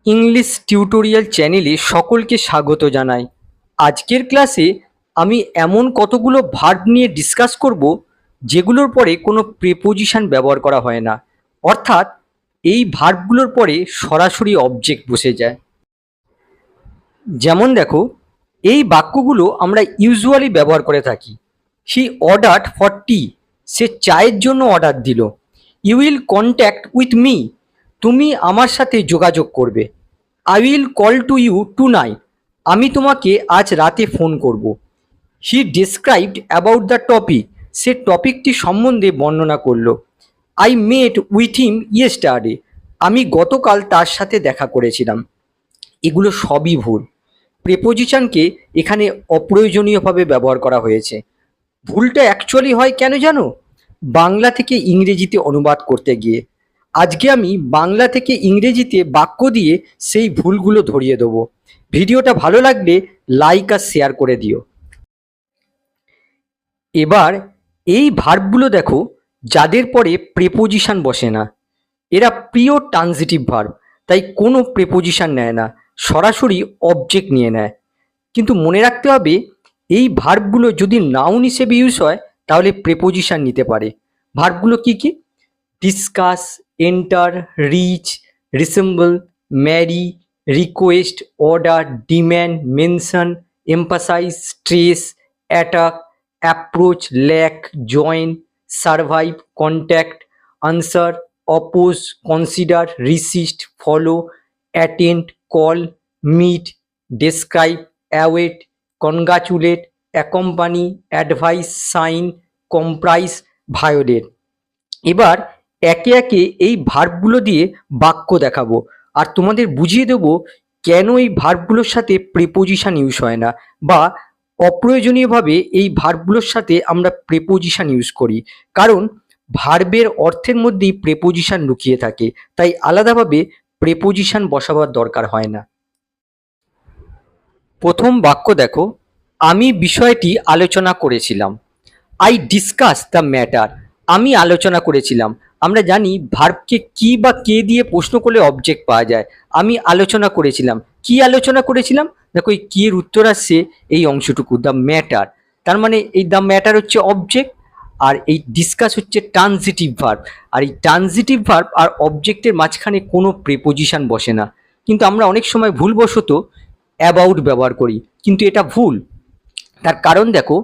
English tutorial চ্যানেলে সকলকে স্বাগত জানাই। আজকের ক্লাসে আমি এমন কতগুলো ভার্ব নিয়ে ডিসকাস করব যেগুলোর পরে কোনো প্রিপোজিশন ব্যবহার করা হয় না, অর্থাৎ এই ভার্বগুলোর পরে সরাসরি অবজেক্ট বসে যায়। যেমন দেখো, এই বাক্যগুলো আমরা ইউজুয়ালি ব্যবহার করে থাকি। হি অর্ডার্ড ফর টি, সে চায়ের জন্য অর্ডার দিল। You will contact with me, তুমি আমার সাথে যোগাযোগ করবে। I will call to you tonight, আমি তোমাকে আজ রাতে ফোন করব। He described about the topic, সে টপিকটি সম্বন্ধে বর্ণনা করলো। I met with him yesterday, আমি গতকাল তার সাথে দেখা করেছিলাম। এগুলো সবই ভুল। প্রেপোজিশনকে এখানে অপ্রয়োজনীয়ভাবে ব্যবহার করা হয়েছে। ভুলটা অ্যাকচুয়ালি হয় কেন জানো? বাংলা থেকে ইংরেজিতে অনুবাদ করতে গিয়ে। আজকে আমি বাংলা থেকে ইংরেজিতে বাক্য দিয়ে সেই ভুলগুলো ধরিয়ে দেবো। ভিডিওটা ভালো লাগলে লাইক আর শেয়ার করে দিও। এবার এই ভার্বগুলো দেখো, যাদের পরে প্রেপোজিশন বসে না, এরা পিওর ট্রানজিটিভ ভার্ব, তাই কোনো প্রেপোজিশন নেয় না, সরাসরি অবজেক্ট নিয়ে নেয়। কিন্তু মনে রাখতে হবে, এই ভার্বগুলো যদি নাউন হিসেবে ইউজ হয় তাহলে প্রেপোজিশন নিতে পারে। ভার্বগুলো কি কি? Discuss, enter, reach, resemble, marry, request, order, demand, mention, emphasise, stress, attack, approach, lack, join, survive, contact, answer, oppose, consider, resist, follow, attend, call, meet, describe, await, congratulate, accompany, advise, sign, comprise, violate. এবার একে একে এই ভার্বগুলো দিয়ে বাক্য দেখাবো আর তোমাদের বুঝিয়ে দেবো কেন এই ভার্বগুলোর সাথে প্রিপোজিশন ইউজ হয় না, বা অপ্রয়োজনীয়ভাবে এই ভার্বগুলোর সাথে আমরা প্রিপোজিশন ইউজ করি। কারণ ভার্বের অর্থের মধ্যেই প্রিপোজিশন লুকিয়ে থাকে, তাই আলাদাভাবে প্রিপোজিশন বসাবার দরকার হয় না। প্রথম বাক্য দেখো, আমি বিষয়টি আলোচনা করেছিলাম। আই ডিসকাস দ্য ম্যাটার, আমি আলোচনা করেছিলাম। আমরা জানি ভার্বকে কি বা কে দিয়ে প্রশ্ন করলে অবজেক্ট পাওয়া যায়। আমি আলোচনা করেছিলাম, কি আলোচনা করেছিলাম? দেখো এই কি এর উত্তর আসছে এই অংশটুকু, দ্য ম্যাটার। তার মানে এই দ্য ম্যাটার হচ্ছে অবজেক্ট, আর এই ডিসকাস হচ্ছে ট্রানজিটিভ ভার্ব। আর এই ট্রানজিটিভ ভার্ব আর অবজেক্টের মাঝখানে কোনো প্রিপোজিশন বসে না। কিন্তু আমরা অনেক সময় ভুলবশত অ্যাবাউট ব্যবহার করি, কিন্তু এটা ভুল। তার কারণ দেখো,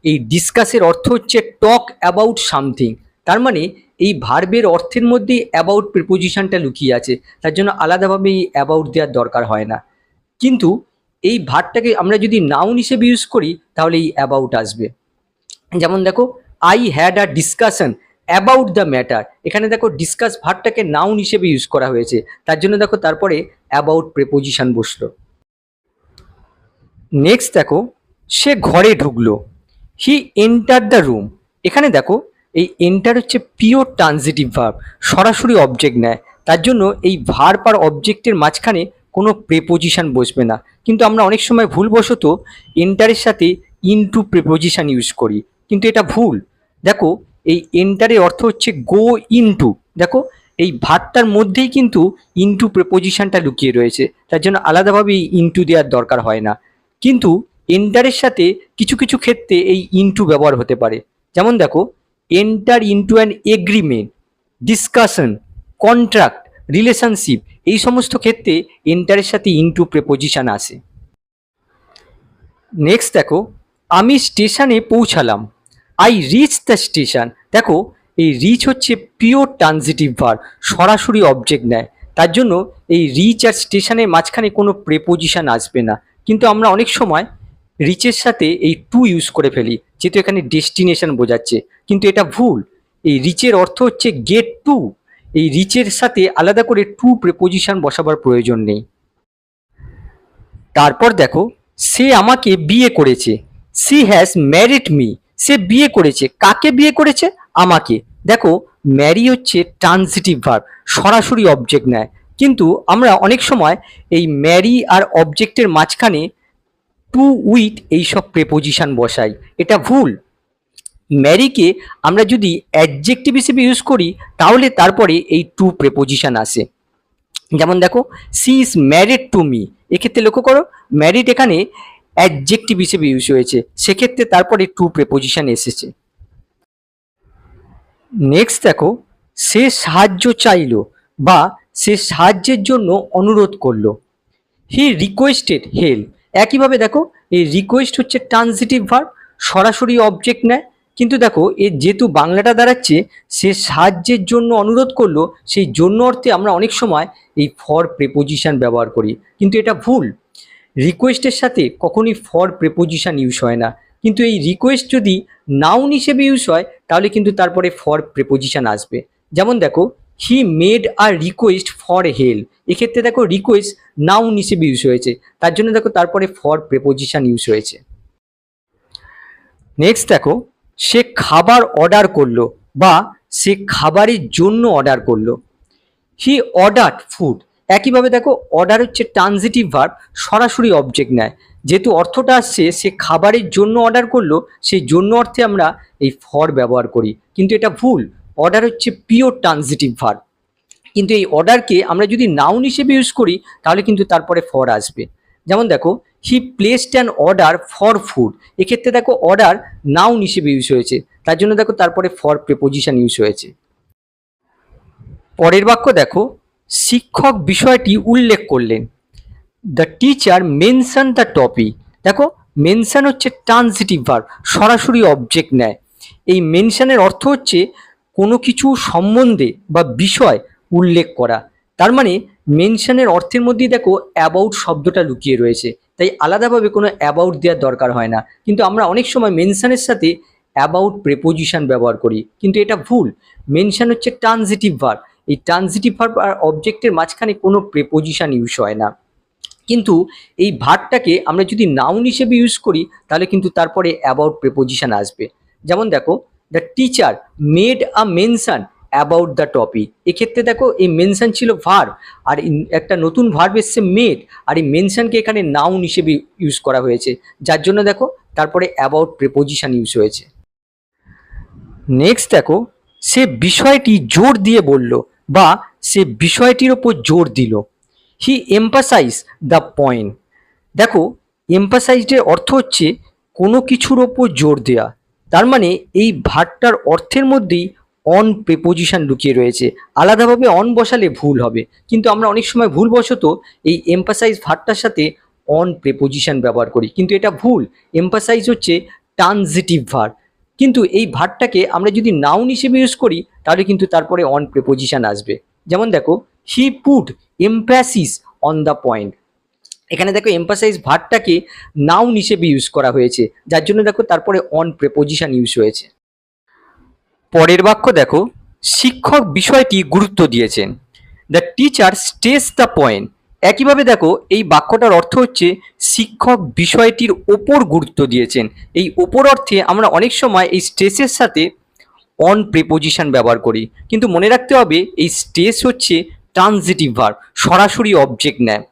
এই ডিসকাসের অর্থ হচ্ছে টক অ্যাবাউট সামথিং। তার মানে এই ভার্বের অর্থের মধ্যে অ্যাবাউট প্রিপোজিশনটা লুকিয়ে আছে, তার জন্য আলাদাভাবে এই অ্যাবাউট দেওয়ার দরকার হয় না। কিন্তু এই ভার্বটাকে আমরা যদি নাউন হিসেবে ইউজ করি তাহলে এই অ্যাবাউট আসবে। যেমন দেখো, I had a discussion about the matter. এখানে দেখো ডিসকাস ভার্বটাকে নাউন হিসেবে ইউজ করা হয়েছে, তার জন্য দেখো তারপরে অ্যাবাউট প্রিপোজিশন বসলো। নেক্সট দেখো, সে ঘরে ঢুকলো। হি এন্টার দ্য রুম। এখানে দেখো এই এন্টার হচ্ছে পিওর ট্রানজিটিভ ভার্ব, সরাসরি অবজেক্ট নেয়, তার জন্য এই ভার্ব আর অবজেক্টের মাঝখানে কোনো প্রেপোজিশন বসবে না। কিন্তু আমরা অনেক সময় ভুলবশত এন্টারের সাথে ইনটু প্রেপোজিশন ইউজ করি, কিন্তু এটা ভুল। দেখো এই এন্টারের অর্থ হচ্ছে গো ইনটু। দেখো এই ভার্বটার মধ্যেই কিন্তু ইনটু প্রেপোজিশনটা লুকিয়ে রয়েছে, তার জন্য আলাদাভাবে ইনটু দেওয়ার দরকার হয় না। কিন্তু এন্টারের সাথে কিছু কিছু ক্ষেত্রে এই ইনটু ব্যবহার হতে পারে। যেমন দেখো, enter into an agreement, discussion, contract, relationship, এই সমস্ত ক্ষেত্রে এন্টারের সাথে ইনটু প্রেপোজিশন আসে। নেক্সট দেখো, আমি স্টেশনে পৌঁছালাম। I reach the station. দেখো এই রিচ হচ্ছে পিওর ট্রানজিটিভ ভার্ব, সরাসরি অবজেক্ট নেয়, তার জন্য এই রিচ আর স্টেশনের মাঝখানে কোনো প্রেপোজিশন আসবে না। কিন্তু আমরা অনেক সময় রিচের সাথে এই টু ইউজ করে ফেলি, যেহেতু এখানে ডেস্টিনেশন বোঝাচ্ছে, কিন্তু এটা ভুল। এই রিচের অর্থ হচ্ছে গেট টু। এই রিচের সাথে আলাদা করে টু প্রেপোজিশন বসাবার প্রয়োজন নেই। তারপর দেখো, সে আমাকে বিয়ে করেছে। She has married me. সে বিয়ে করেছে, কাকে বিয়ে করেছে? আমাকে। দেখো ম্যারি হচ্ছে ট্রানজিটিভ ভার্ব, সরাসরি অবজেক্ট নেয়, কিন্তু আমরা অনেক সময় এই ম্যারি আর অবজেক্টের মাঝখানে টু উইথ এইসব প্রেপোজিশন বসাই, এটা ভুল। ম্যারিকে আমরা যদি অ্যাডজেক্টিভ হিসেবে ইউজ করি তাহলে তারপরে এই টু প্রেপোজিশন আসে। যেমন দেখো, she is married to me, এক্ষেত্রে লক্ষ্য করো ম্যারিড এখানে অ্যাডজেক্টিভ হিসেবে ইউজ হয়েছে, সেক্ষেত্রে তারপরে টু প্রেপোজিশন এসেছে। নেক্সট দেখো, সে সাহায্য চাইলো বা সে সাহায্যের জন্য অনুরোধ করলো। হি রিকোয়েস্টেড হেল্প, একইভাবে দেখো এই রিকোয়েস্ট হচ্ছে ট্রান্সিটিভ ভার্ব, সরাসরি অবজেক্ট নেয়, কিন্তু দেখো এর যেহেতু বাংলাটা দাঁড়াচ্ছে সে সাহায্যের জন্য অনুরোধ করলো, সেই জন্য অর্থে আমরা অনেক সময় এই ফর প্রেপোজিশন ব্যবহার করি, কিন্তু এটা ভুল। রিকোয়েস্টের সাথে কখনই ফর প্রেপোজিশন ইউজ হয় না, কিন্তু এই রিকোয়েস্ট যদি নাউন হিসেবে ইউজ হয় তাহলে কিন্তু তারপরে ফর প্রেপোজিশন আসবে। যেমন দেখো, he made a request for help, এক্ষেত্রে দেখো রিকোয়েস্ট নাউন হিসেবে ইউজ হয়েছে, তার জন্য দেখো তারপরে ফর প্রেপোজিশন ইউজ হয়েছে। নেক্সট দেখো, সে খাবার অর্ডার করলো বা সে খাবারের জন্য অর্ডার করলো। হি অর্ডার্ড ফুড, একইভাবে দেখো অর্ডার হচ্ছে ট্রানজিটিভ ভার্ব, সরাসরি অবজেক্ট নেয়, যেহেতু অর্থটা আসছে সে খাবারের জন্য অর্ডার করলো, সেই জন্য অর্থে আমরা এই ফর ব্যবহার করি, কিন্তু এটা ভুল। অর্ডার হচ্ছে পিওর ট্রানজিটিভ ভার্ব, কিন্তু এই অর্ডারকে আমরা যদি নাউন হিসেবে ইউজ করি তাহলে কিন্তু তারপরে ফর আসবে। যেমন দেখো, he placed an order for food, এক্ষেত্রে দেখো অর্ডার নাউন হিসেবে ইউজ হয়েছে, তার জন্য দেখো তারপরে ফর প্রেপোজিশন ইউজ হয়েছে। পরের বাক্য দেখো, শিক্ষক বিষয়টি উল্লেখ করলেন। The teacher mention the topic, দেখো মেনশন হচ্ছে ট্রান্সিটিভ ভার্ব, সরাসরি অবজেক্ট নেয়। এই মেনশনের অর্থ হচ্ছে কোনো কিছু সম্বন্ধে বা বিষয় উল্লেখ করা, তার মানে মেনশনের অর্থের মধ্যেই দেখো অ্যাবাউট শব্দটা লুকিয়ে রয়েছে, তাই আলাদাভাবে কোনো অ্যাবাউট দেওয়ার দরকার হয় না, কিন্তু আমরা অনেক সময় মেনশনের সাথে অ্যাবাউট প্রেপোজিশন ব্যবহার করি, কিন্তু এটা ভুল। মেনশন হচ্ছে ট্রানজিটিভ ভার্ব, এই ট্রানজিটিভ ভার্ব আর অবজেক্টের মাঝখানে কোনো প্রেপোজিশন ইউজ হয় না, কিন্তু এই ভার্বটাকে আমরা যদি নাউন হিসেবে ইউজ করি তাহলে কিন্তু তারপরে অ্যাবাউট প্রেপোজিশন আসবে। যেমন দেখো, the teacher made a mention about the topic, এক্ষেত্রে দেখো এই মেনশন ছিল ভার্ব, আর একটা নতুন ভার্ব এসছে মেড, আর এই মেনশনকে এখানে নাউন হিসেবে ইউজ করা হয়েছে, যার জন্য দেখো তারপরে অ্যাবাউট প্রেপোজিশন ইউজ হয়েছে। নেক্সট দেখো, সে বিষয়টি জোর দিয়ে বলল বা সে বিষয়টির ওপর জোর দিল। হি এম্পাসাইজ দ্য পয়েন্ট, দেখো এম্পাসাইজের অর্থ হচ্ছে কোনো কিছুর ওপর জোর দেওয়া, তার মানে এই ভার্বটার অর্থের মধ্যেই অন প্রেপোজিশন লুকিয়ে রয়েছে, আলাদাভাবে অন বসালে ভুল হবে, কিন্তু আমরা অনেক সময় ভুলবশত এই এম্পাসাইজ ভার্বটার সাথে অন প্রেপোজিশন ব্যবহার করি, কিন্তু এটা ভুল। এম্পাসাইজ হচ্ছে ট্রানজিটিভ ভার্ব, কিন্তু এই ভার্বটাকে আমরা যদি নাউন হিসেবে ইউজ করি তাহলে কিন্তু তারপরে অন প্রেপোজিশন আসবে। যেমন দেখো, he put emphasis on the point, এখানে দেখো এমফাসাইজ ভার্বটাকে নাউন হিসেবে ইউজ করা হয়েছে, যার জন্য দেখো তারপরে অন প্রেপোজিশন ইউজ হয়েছে। পরের বাক্য দেখো, শিক্ষক বিষয়টি গুরুত্ব দিয়েছেন। The teacher stress the point, একইভাবে দেখো এই বাক্যটার অর্থ হচ্ছে শিক্ষক বিষয়টির ওপর গুরুত্ব দিয়েছেন। এই ওপর অর্থে আমরা অনেক সময় এই স্ট্রেসের সাথে অন প্রেপোজিশন ব্যবহার করি, কিন্তু মনে রাখতে হবে এই স্ট্রেস হচ্ছে ট্রানজিটিভ ভার্ব, সরাসরি অবজেক্ট নেয়,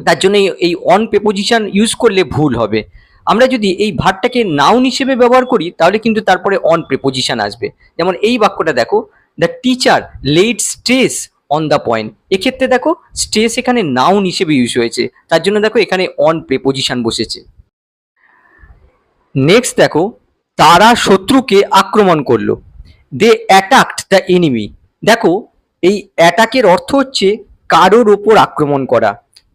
তার জন্য এই অন প্রেপোজিশন ইউজ করলে ভুল হবে। আমরা যদি এই ভার্বটাকে নাউন হিসেবে ব্যবহার করি তাহলে কিন্তু তারপরে অন প্রেপোজিশন আসবে। যেমন এই বাক্যটা দেখো, the teacher laid stress on the point, এক্ষেত্রে দেখো স্ট্রেস এখানে নাউন হিসেবে ইউজ হয়েছে, তার জন্য দেখো এখানে অন প্রেপোজিশন বসেছে। নেক্সট দেখো, তারা শত্রুকে আক্রমণ করলো। দে অ্যাটাকড দ্য এনিমি, দেখো এই অ্যাটাকের অর্থ হচ্ছে কারোর ওপর আক্রমণ করা,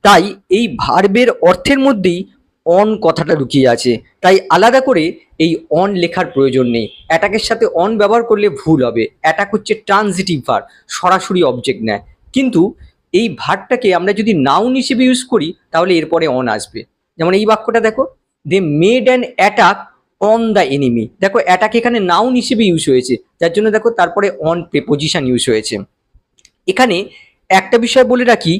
তাই এই ভার্বের অর্থের মধ্যেই অন কথাটা লুকিয়ে আছে, তাই আলাদা করে এই অন লেখার প্রয়োজন নেই। অ্যাটাকের সাথে অন ব্যবহার করলে ভুল হবে। অ্যাটাক হচ্ছে ট্রানজিটিভ ভার্ব, সরাসরি অবজেক্ট নেয়, কিন্তু এই ভার্বটাকে আমরা যদি নাউন হিসেবে ইউজ করি তাহলে এরপরে অন আসবে। যেমন এই বাক্যটা দেখো, they made an attack on the enemy, দেখো অ্যাটাক এখানে নাউন হিসেবে ইউজ হয়েছে, যার জন্য দেখো তারপরে অন প্রেপোজিশন ইউজ হয়েছে। এখানে একটা বিষয় বলে রাখি,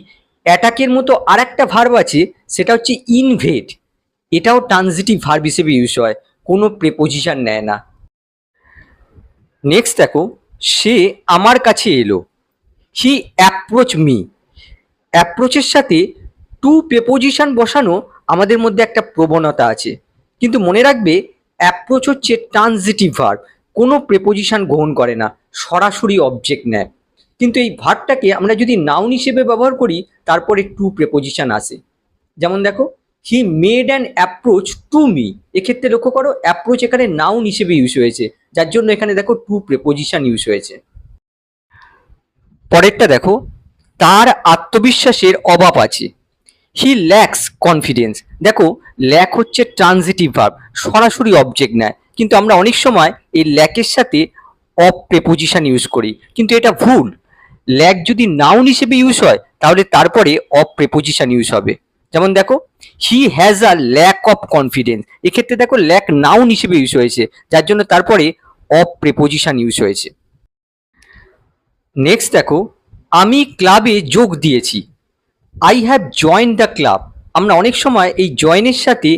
অ্যাটাকের মতো আর একটা ভার্ব আছে, সেটা হচ্ছে ইনভেড, এটাও ট্রানজিটিভ ভার্ব হিসেবে ইউজ হয়, কোনো প্রেপোজিশন নেয় না। নেক্সট দেখো, সে আমার কাছে এলো। হি অ্যাপ্রোচ মি, অ্যাপ্রোচের সাথে টু প্রেপোজিশন বসানো আমাদের মধ্যে একটা প্রবণতা আছে, কিন্তু মনে রাখবে অ্যাপ্রোচ হচ্ছে ট্রানজিটিভ ভার্ব, কোনো প্রেপোজিশন গ্রহণ করে না, সরাসরি অবজেক্ট নেয়। কিন্তু এই ভার্বটাকে আমরা যদি নাউন হিসেবে ব্যবহার করি তারপরে টু প্রেপোজিশন আসে। যেমন দেখো, he made an approach to me, এক্ষেত্রে লক্ষ্য করো অ্যাপ্রোচ এখানে নাউন হিসেবে ইউজ হয়েছে, যার জন্য এখানে দেখো টু প্রেপোজিশন ইউজ হয়েছে। পরেরটা দেখো, তার আত্মবিশ্বাসের অভাব আছে। হি ল্যাক্স কনফিডেন্স। দেখো, ল্যাক হচ্ছে ট্রানজিটিভ ভার্ব, সরাসরি অবজেক্ট নেয়, কিন্তু আমরা অনেক সময় এই ল্যাকের সাথে অফ প্রেপোজিশন ইউজ করি, কিন্তু এটা ভুল। ল্যাক যদি নাউন হিসেবে ইউজ হয় তাহলে তারপরে অফ প্রেপোজিশন ইউজ হবে। যেমন দেখো, he has a lack of confidence, এক্ষেত্রে দেখো ল্যাক নাউন হিসেবে ইউজ হয়েছে, যার জন্য তারপরে অফ প্রেপোজিশন ইউজ হয়েছে। নেক্সট দেখো, আমি ক্লাবে যোগ দিয়েছি। I have join the club. আমরা অনেক সময় এই জয়েনের সাথে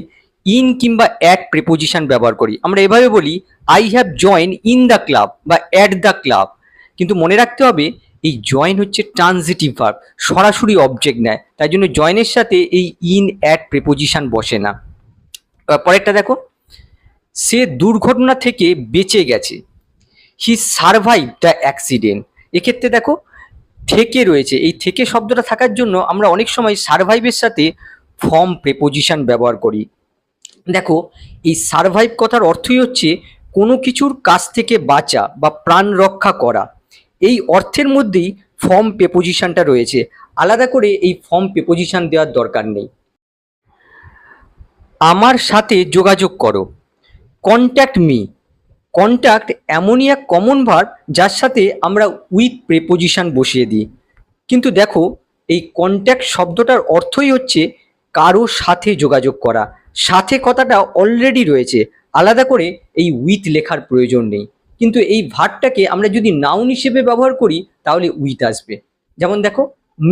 ইন কিংবা অ্যাট প্রেপোজিশন ব্যবহার করি। আমরা এভাবে বলি I have join in the club বা অ্যাট দ্য ক্লাব, কিন্তু মনে রাখতে হবে এই জয়েন হচ্ছে ট্রানজিটিভ ভার্ব, সরাসরি অবজেক্ট নেয়, তাই জন্য জয়েনের সাথে এই ইন অ্যাট প্রেপোজিশন বসে না। পরেরটা দেখো, সে দুর্ঘটনা থেকে বেঁচে গেছে। হি সারভাইভ দ্য অ্যাক্সিডেন্ট। এক্ষেত্রে দেখো থেকে রয়েছে, এই থেকে শব্দটা থাকার জন্য আমরা অনেক সময় সারভাইভের সাথে ফর্ম প্রেপোজিশন ব্যবহার করি। দেখো, এই সারভাইভ কথার অর্থই হচ্ছে কোনো কিছুর কাছ থেকে বাঁচা বা প্রাণ রক্ষা করা। এই অর্থের মধ্যেই ফর্ম প্রেপোজিশনটা রয়েছে, আলাদা করে এই ফর্ম প্রেপোজিশন দেওয়ার দরকার নেই। আমার সাথে যোগাযোগ করো। Contact me. কন্ট্যাক্ট এমনই এক কমন ভার্ব যার সাথে আমরা উইথ প্রেপোজিশন বসিয়ে দিই, কিন্তু দেখো এই কন্ট্যাক্ট শব্দটার অর্থই হচ্ছে কারো সাথে যোগাযোগ করা। সাথে কথাটা অলরেডি রয়েছে, আলাদা করে এই উইথ লেখার প্রয়োজন নেই। কিন্তু এই ভার্বটাকে আমরা যদি নাউন হিসেবে ব্যবহার করি তাহলে উইথ আসবে। যেমন দেখো,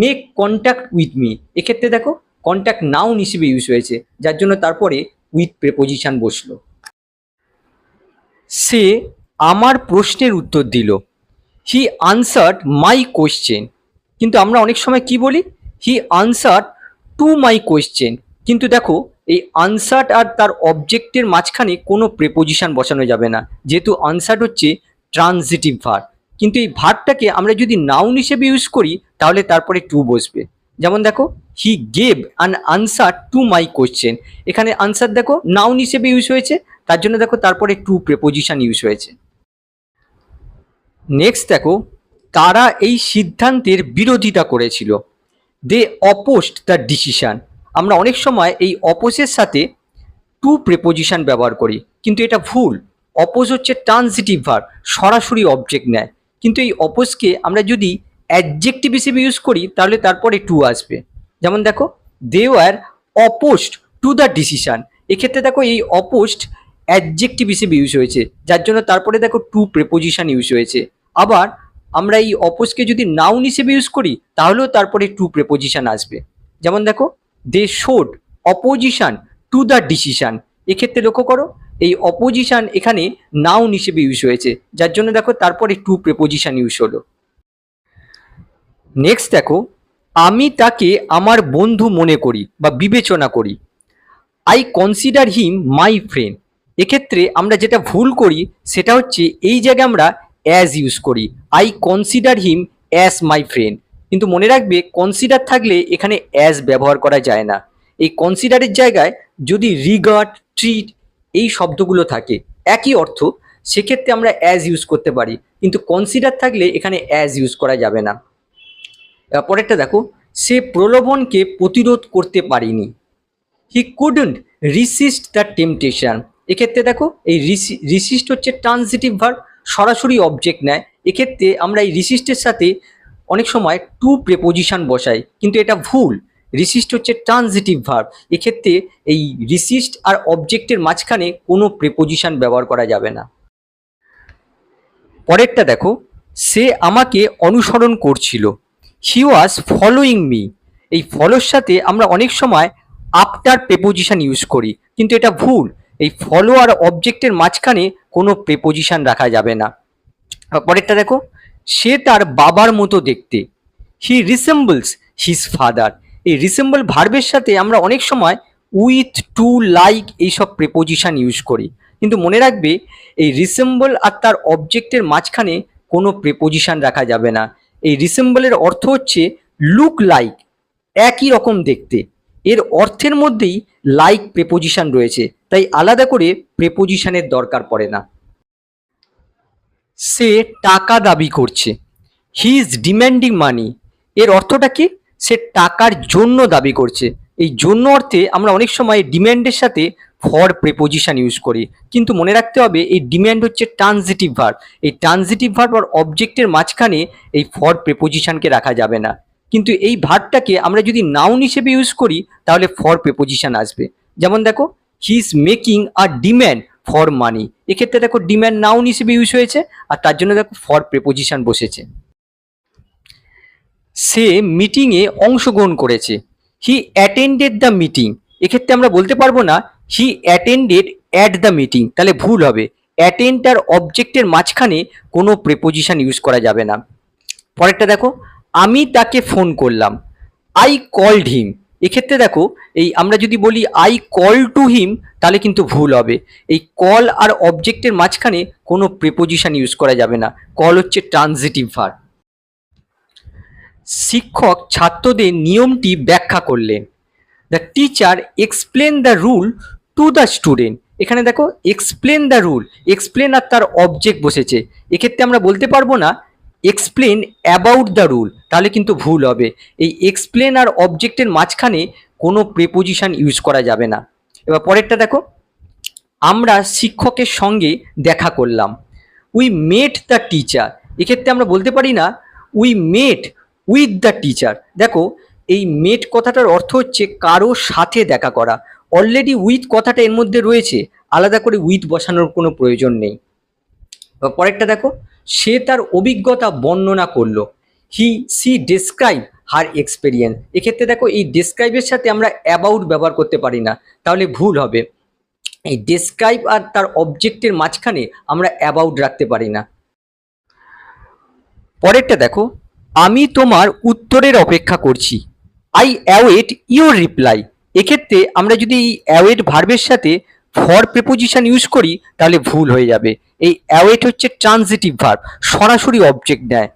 মেক কন্ট্যাক্ট উইথ মি, এক্ষেত্রে দেখো কন্ট্যাক্ট নাউন হিসেবে ইউজ হয়েছে, যার জন্য তারপরে উইথ প্রেপোজিশন বসলো। সে আমার প্রশ্নের উত্তর দিল। হি আনসার্ড মাই কোয়েশ্চেন। কিন্তু আমরা অনেক সময় কি বলি, হি আনসার্ড টু মাই কোয়েশ্চেন, কিন্তু দেখো এই আনসার্ড আর তার অবজেক্টের মাঝখানে কোনো প্রেপোজিশন বসানো যাবে না, যেহেতু আনসার্ড হচ্ছে ট্রানজিটিভ ভার্ব। কিন্তু এই ভার্বটাকে আমরা যদি নাউন হিসেবে ইউজ করি তাহলে তারপরে টু বসবে। যেমন দেখো, he gave an answer to my question, এখানে আনসার দেখো নাউন হিসেবে ইউজ হয়েছে, তার জন্য দেখো তারপরে টু প্রেপোজিশন ইউজ হয়েছে। নেক্সট দেখো, তারা এই সিদ্ধান্তের বিরোধিতা করেছিল। দে অপোজড দ্য ডিসিশন। আমরা অনেক সময় এই অপোজের সাথে টু প্রেপোজিশন ব্যবহার করি, কিন্তু এটা ভুল। অপোজ হচ্ছে ট্রানজিটিভ ভার্ব, সরাসরি অবজেক্ট নেয়, কিন্তু এই অপোজকে আমরা যদি অ্যাডজেক্টিভ হিসেবে ইউজ করি তাহলে তারপরে টু আসবে। যেমন দেখো, they were opposed to the decision, এক্ষেত্রে দেখো এই অপোজড অ্যাডজেক্টিভ হিসেবে ইউজ হয়েছে, যার জন্য তারপরে দেখো টু প্রেপোজিশন ইউজ হয়েছে। আবার আমরা এই অপোজকে যদি নাউন হিসেবে ইউজ করি তাহলেও তারপরে টু প্রেপোজিশন আসবে। যেমন দেখো, they showed opposition to the decision, এক্ষেত্রে লক্ষ্য করো এই অপোজিশন এখানে নাউন হিসেবে ইউজ হয়েছে, যার জন্য দেখো তারপরে টু প্রেপোজিশন ইউজ হলো। নেক্সট দেখো, আমি তাকে আমার বন্ধু মনে করি বা বিবেচনা করি। I consider him my friend. এক্ষেত্রে আমরা যেটা ভুল করি সেটা হচ্ছে এই জায়গায় আমরা অ্যাজ ইউজ করি, I consider him as my friend, কিন্তু মনে রাখবে কনসিডার থাকলে এখানে অ্যাজ ব্যবহার করা যায় না। এই কনসিডারের জায়গায় যদি রিগার্ড, ট্রিট এই শব্দগুলো থাকে একই অর্থ, সেক্ষেত্রে আমরা অ্যাজ ইউজ করতে পারি, কিন্তু কনসিডার থাকলে এখানে অ্যাজ ইউজ করা যাবে না। পরেরটা দেখো, সে প্রলোভনকে প্রতিরোধ করতে পারেনি। He couldn't resist the temptation. এক্ষেত্রে দেখো এই রিসিস্ট হচ্ছে ট্রানজিটিভ ভার্ব, সরাসরি অবজেক্ট নেয়, এক্ষেত্রে আমরা এই রিসিস্টের সাথে অনেক সময় টু প্রেপোজিশন বসাই, কিন্তু এটা ভুল। রিসিস্ট হচ্ছে ট্রানজিটিভ ভার্ব, এক্ষেত্রে এই রিসিস্ট আর অবজেক্টের মাঝখানে কোনো প্রেপোজিশন ব্যবহার করা যাবে না। পরেরটা দেখো, সে আমাকে অনুসরণ করছিল। হি ওয়াজ ফলোয়িং মি। এই ফলোর সাথে আমরা অনেক সময় আফটার প্রেপোজিশন ইউজ করি, কিন্তু এটা ভুল। এই ফলো আর অবজেক্টের মাঝখানে কোনো প্রেপোজিশন রাখা যাবে না। পরেরটা দেখো, সে তার বাবার মতো দেখতে। হি রিসেম্বলস হিজ ফাদার। এই রিসেম্বল ভার্বের সাথে আমরা অনেক সময় উইথ, টু, লাইক এইসব প্রেপোজিশন ইউজ করি, কিন্তু মনে রাখবে এই রিসেম্বল আর তার অবজেক্টের মাঝখানে কোনো প্রেপোজিশন রাখা যাবে না। এই রিসেম্বলের অর্থ হচ্ছে লুক লাইক, একই রকম দেখতে। এর অর্থের মধ্যেই লাইক প্রেপোজিশন রয়েছে, তাই আলাদা করে প্রেপোজিশনের দরকার পড়ে না। সে টাকা দাবি করছে, হি ইজ ডিম্যান্ডিং মানি। এর অর্থটা কি? সে টাকার জন্য দাবি করছে। এই জন্য অর্থে আমরা অনেক সময় ডিম্যান্ডের সাথে ফর প্রেপোজিশন ইউজ করি, কিন্তু মনে রাখতে হবে এই ডিম্যান্ড হচ্ছে ট্রানজিটিভ ভার্ব। এই ট্রানজিটিভ ভার্ব আর অবজেক্টের মাঝখানে এই ফর প্রেপোজিশনকে রাখা যাবে না। কিন্তু এই ভার্বটাকে আমরা যদি নাউন হিসেবে ইউজ করি তাহলে ফর প্রেপোজিশন আসবে। যেমন দেখো, he is making a demand for money. এক্ষেত্রে দেখো ডিম্যান্ড নাউন হিসেবে ইউজ হয়েছে আর তার জন্য দেখো ফর প্রেপোজিশন বসেছে। সে মিটিংয়ে অংশগ্রহণ করেছে, হি অ্যাটেন্ডেড দ্য মিটিং। এক্ষেত্রে আমরা বলতে পারবো না হি অ্যাটেন্ডেড অ্যাট দ্য মিটিং, তাহলে ভুল হবে। অ্যাটেন্ড আর অবজেক্টের মাঝখানে কোনো প্রেপোজিশন ইউজ করা যাবে না। পরেরটা দেখো, আমি তাকে ফোন করলাম, আই কল্ড হিম। এক্ষেত্রে দেখো এই আমরা যদি বলি আই কল টু হিম তাহলে কিন্তু ভুল হবে। এই কল আর অবজেক্টের মাঝখানে কোনো প্রেপোজিশন ইউজ করা যাবে না। কল হচ্ছে ট্রানজিটিভ ভার্ব। শিক্ষক ছাত্রদের নিয়মটি ব্যাখ্যা করলেন, the teacher explain the rule to the student. এখানে দেখো এক্সপ্লেন দ্য রুল, এক্সপ্লেন আর তার অবজেক্ট বসেছে। এক্ষেত্রে আমরা বলতে পারবো না এক্সপ্লেন অ্যাবাউট দ্য রুল, তাহলে কিন্তু ভুল হবে। এই এক্সপ্লেন আর অবজেক্টের মাঝখানে কোনো প্রেপোজিশন ইউজ করা যাবে না। এবার পরেরটা দেখো, আমরা শিক্ষকের সঙ্গে দেখা করলাম, উই মেট দ্য টিচার। এক্ষেত্রে আমরা বলতে পারি না we mate with the teacher. দেখো এই মেট কথাটার অর্থ হচ্ছে কারো সাথে দেখা করা। অলরেডি উইথ কথাটা এর মধ্যে রয়েছে, আলাদা করে উইথ বসানোর কোনো প্রয়োজন নেই। পরেরটা দেখো, সে তার অভিজ্ঞতা বর্ণনা করলো, সি ডেসক্রাইব হার এক্সপেরিয়েন্স। এক্ষেত্রে দেখো এই ডেসক্রাইবের সাথে আমরা অ্যাবাউট ব্যবহার করতে পারি না, তাহলে ভুল হবে। এই ডেসক্রাইব আর তার অবজেক্টের মাঝখানে আমরা অ্যাবাউট রাখতে পারি না। পরেরটা দেখো, আমি তোমার উত্তরের অপেক্ষা করছি, আই অ্যাওয়েট ইউর রিপ্লাই। এক্ষেত্রে আমরা যদি এই অ্যাওয়েট ভার্বের সাথে ফর প্রিপোজিশন ইউজ করি তাহলে ভুল হয়ে যাবে। এই অ্যাওয়েট হচ্ছে ট্রানজিটিভ ভার্ব, সরাসরি অবজেক্ট নেয়।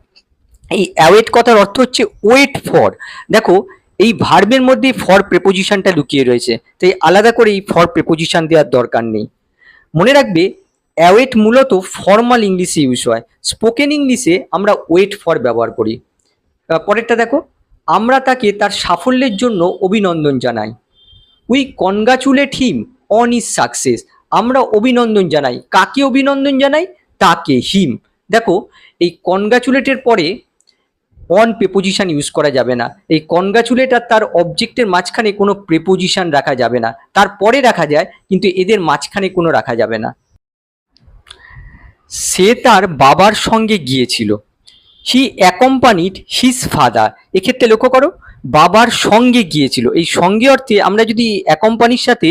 এই অ্যাওয়েট কথার অর্থ হচ্ছে ওয়েট ফর। দেখো এই ভার্বের মধ্যেই ফর প্রিপোজিশনটা লুকিয়ে রয়েছে, তাই আলাদা করে এই ফর প্রিপোজিশন দেওয়ার দরকার নেই। মনে রাখবে অ্যাওয়েট মূলত ফর্মাল ইংলিশে ইউজ হয়, স্পোকেন ইংলিশে আমরা ওয়েট ফর ব্যবহার করি। পরেরটা দেখো, আমরা তাকে তার সাফল্যের জন্য অভিনন্দন জানাই, we congratulate him on is success. আমরা অভিনন্দন জানাই, কাকে অভিনন্দন জানাই? তাকে, হিম। দেখো এই কনগ্রাচুলেটের পরে অন প্রেপোজিশন ইউজ করা যাবে না। এই কনগ্রাচুলেট আর তার অবজেক্টের মাঝখানে কোনো প্রেপোজিশন রাখা যাবে না, তারপরে রাখা যায় কিন্তু এদের মাঝখানে কোনো রাখা যাবে না। সে তার বাবার সঙ্গে গিয়েছিল, হি অ্যাকম্পানিড হিজ ফাদার। এক্ষেত্রে লক্ষ্য করো বাবার সঙ্গে গিয়েছিল, এই সঙ্গে অর্থে আমরা যদি অ্যাকম্পানির সাথে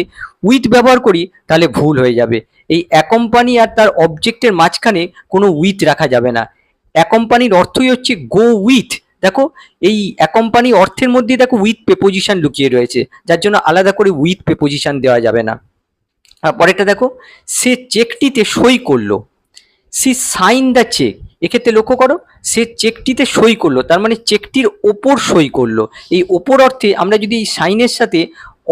উইথ ব্যবহার করি তাহলে ভুল হয়ে যাবে। এই অ্যাকম্পানি আর তার অবজেক্টের মাঝখানে কোনো উইথ রাখা যাবে না। অ্যাকম্পানির অর্থই হচ্ছে গো উইথ। দেখো এই অ্যাকম্পানি অর্থের মধ্যে দেখো উইথ প্রেপোজিশন লুকিয়ে রয়েছে, যার জন্য আলাদা করে উইথ প্রেপোজিশন দেওয়া যাবে না। আর পরেরটা দেখো, সে চেকটিতে সই করলো, সি সাইন দ্য চেক। এক্ষেত্রে লক্ষ্য করো সে চেকটিতে সই করলো, তার মানে চেকটির ওপর সই করলো। এই ওপর অর্থে আমরা যদি এই সাইনের সাথে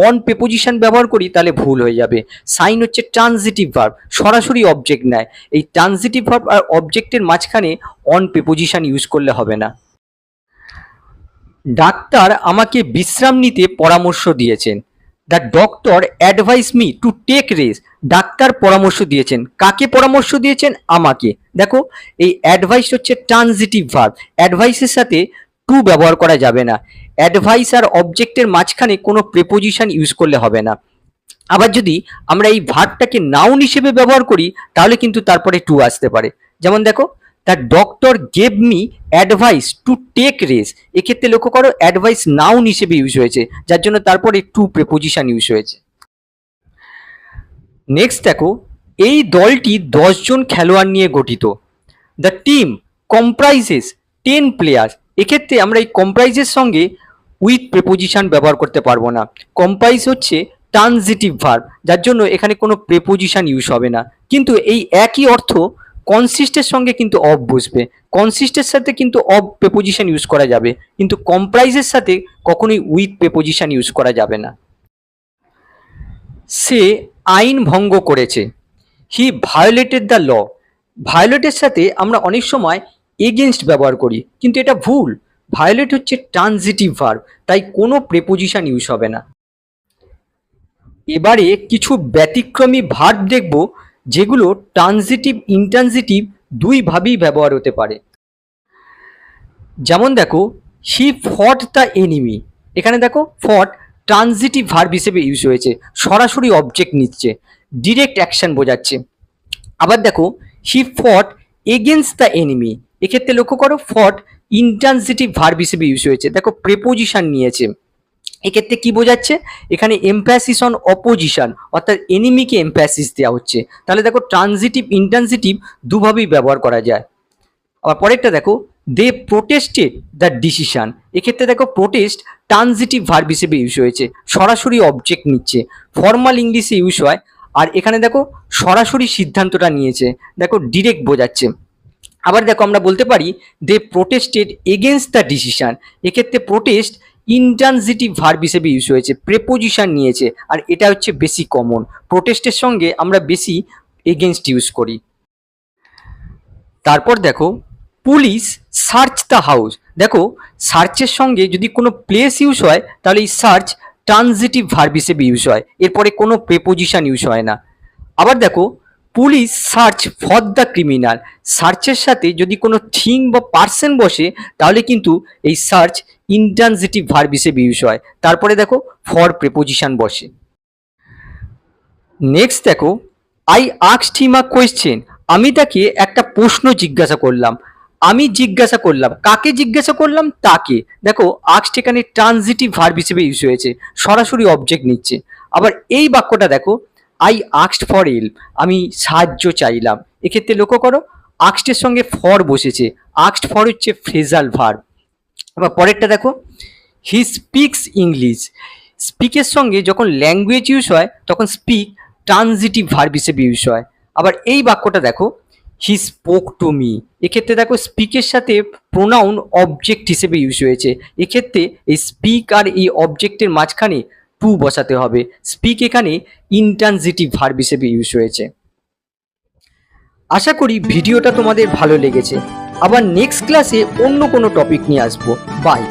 অন প্রেপোজিশন ব্যবহার করি তাহলে ভুল হয়ে যাবে। সাইন হচ্ছে ট্রানজিটিভ ভার্ব, সরাসরি অবজেক্ট নেয়। এই ট্রানজিটিভ ভার্ব আর অবজেক্টের মাঝখানে অন প্রেপোজিশন ইউজ করলে হবে না। ডাক্তার আমাকে বিশ্রাম নিতে পরামর্শ দিয়েছেন, the doctor advise me to take rest. ডাক্তার পরামর্শ দিয়েছেন, কাকে পরামর্শ দিয়েছেন? আমাকে। দেখো এই অ্যাডভাইস হচ্ছে ট্রানজিটিভ ভার্ব, অ্যাডভাইসের সাথে টু ব্যবহার করা যাবে না। অ্যাডভাইস আর অবজেক্টের মাঝখানে কোনো প্রেপোজিশন ইউজ করলে হবে না। আবার যদি আমরা এই ভার্বটাকে নাউন হিসেবে ব্যবহার করি তাহলে কিন্তু তারপরে টু আসতে পারে। যেমন দেখো, the doctor gave me advice to take rest. এক্ষেত্রে লক্ষ্য করো অ্যাডভাইস নাউন হিসেবে ইউজ হয়েছে, যার জন্য তারপরে টু প্রেপোজিশন ইউজ হয়েছে। নেক্সট দেখো, এই দলটি 10 জন খেলোয়াড় নিয়ে গঠিত, দ্য টিম কম্প্রাইজেস 10 প্লেয়ার্স। এক্ষেত্রে আমরা এই কম্প্রাইজের সঙ্গে উইথ প্রেপোজিশন ব্যবহার করতে পারবো না। কম্প্রাইজ হচ্ছে ট্রানজিটিভ ভার্ব, যার জন্য এখানে কোনো প্রেপোজিশন ইউজ হবে না, কিন্তু এই একই অর্থ কনসিস্টের সঙ্গে কিন্তু অফ বসবে। কনসিস্টের সাথে কিন্তু অফ প্রেপোজিশন ইউজ করা যাবে, কিন্তু কম্প্রাইজের সাথে কখনোই উইথ প্রেপোজিশন ইউজ করা যাবে না। সে আইন ভঙ্গ করেছে, হি ভায়োলেটেড দ্য ল। ভায়োলেটের সাথে আমরা অনেক সময় এগেনস্ট ব্যবহার করি, কিন্তু এটা ভুল। ভায়োলেট হচ্ছে ট্রানজিটিভ ভার্ব, তাই কোনো প্রেপোজিশন ইউজ হবে না। এবারে কিছু ব্যতিক্রমী ভার্ব দেখব, যেগুলো ট্রানজিটিভ ইনট্রানজিটিভ দুইভাবেই ব্যবহার হতে পারে। যেমন দেখো, হি ফট দ্য এনিমি। এখানে দেখো ফট ট্রানজিটিভ ভার্ব হিসেবে ইউজ হয়েছে, সরাসরি অবজেক্ট নিচ্ছে, ডিরেক্ট অ্যাকশন বোঝাচ্ছে। আবার দেখো, হি ফট এগেনস্ট দ্য এনিমি। এক্ষেত্রে লক্ষ্য করো, ফট ইনট্রানজিটিভ ভার্ব হিসেবে ইউজ হয়েছে, দেখো প্রেপোজিশন নিয়েছে। এক্ষেত্রে কি বোঝাচ্ছে, এখানে এমফ্যাসিস অন অপোজিশন, অর্থাৎ এনিমিকে এমফ্যাসিস দেওয়া হচ্ছে। তাহলে দেখো ট্রানজিটিভ ইনট্রানজিটিভ দুভাবেই ব্যবহার করা যায়। আবার পরেরটা দেখো, দে প্রোটেস্টেড দ্য ডিসিশন। এক্ষেত্রে দেখো প্রোটেস্ট ট্রানজিটিভ ভার্ব হিসেবে ইউজ হয়েছে, সরাসরি অবজেক্ট নিচ্ছে, ফর্মাল ইংলিশে ইউজ হয়। আর এখানে দেখো সরাসরি সিদ্ধান্তটা নিয়েছে, দেখো ডিরেক্ট বোঝাচ্ছে। আবার দেখো আমরা বলতে পারি দে প্রোটেস্টেড এগেনস্ট দ্য ডিসিশন। এক্ষেত্রে প্রোটেস্ট ইনট্রানজিটিভ ভার্ব হিসেবে ইউজ হয়েছে, প্রেপোজিশন নিয়েছে, আর এটা হচ্ছে বেশি কমন। প্রোটেস্টের সঙ্গে আমরা বেশি এগেনস্ট ইউজ করি। তারপর দেখো, পুলিশ সার্চ দ্য হাউস। দেখো সার্চের সঙ্গে যদি কোনো প্লেস ইউজ হয়, তাহলে এই সার্চ ট্রানজিটিভ ভার্ব হিসেবে ইউজ হয়, এরপরে কোনো প্রেপোজিশন ইউজ হয় না। আবার দেখো, police search for the criminal. সার্চের সাথে যদি কোনো থিং বা পার্সন বসে, তাহলে কিন্তু এই সার্চ ইনট্রানজিটিভ ভার্ব হিসেবে ইউজ হয়, তারপরে দেখো ফর প্রেপোজিশন বসে। নেক্সট দেখো, I asked him a question. আমি তাকে একটা প্রশ্ন জিজ্ঞাসা করলাম। আমি জিজ্ঞাসা করলাম, কাকে জিজ্ঞাসা করলাম? তাকে। দেখো আস্কড এখানে ট্রানজিটিভ ভার্ব হিসেবে ইউজ হয়েছে, সরাসরি অবজেক্ট নিচ্ছে। আবার এই বাক্যটা দেখো, আই আস্কড ফর হেল্প। আমি সাহায্য চাইলাম। এক্ষেত্রে লক্ষ্য করো, আস্কডের সঙ্গে ফর বসেছে, আস্কড ফর হচ্ছে ফ্রেজাল ভার্ব। আবার পরেরটা দেখো, হি স্পিক্স ইংলিশ। স্পিকের সঙ্গে যখন ল্যাঙ্গুয়েজ ইউজ হয়, তখন স্পিক ট্রানজিটিভ ভার্ব হিসেবে ইউজ হয়। আবার এই বাক্যটা দেখো, হি স্পোক টু মি। এক্ষেত্রে দেখো স্পিকের সাথে প্রোনাউন অবজেক্ট হিসেবে ইউজ হয়েছে, এক্ষেত্রে এই স্পিক আর এই অবজেক্টের মাঝখানে টু বসাতে হবে। স্পিক এখানে ইনট্রানজিটিভ ভার্ব হিসেবে ইউজ হয়েছে। আশা করি ভিডিওটা তোমাদের ভালো লেগেছে। আবার নেক্সট ক্লাসে অন্য কোনো টপিক নিয়ে আসবো। বাই।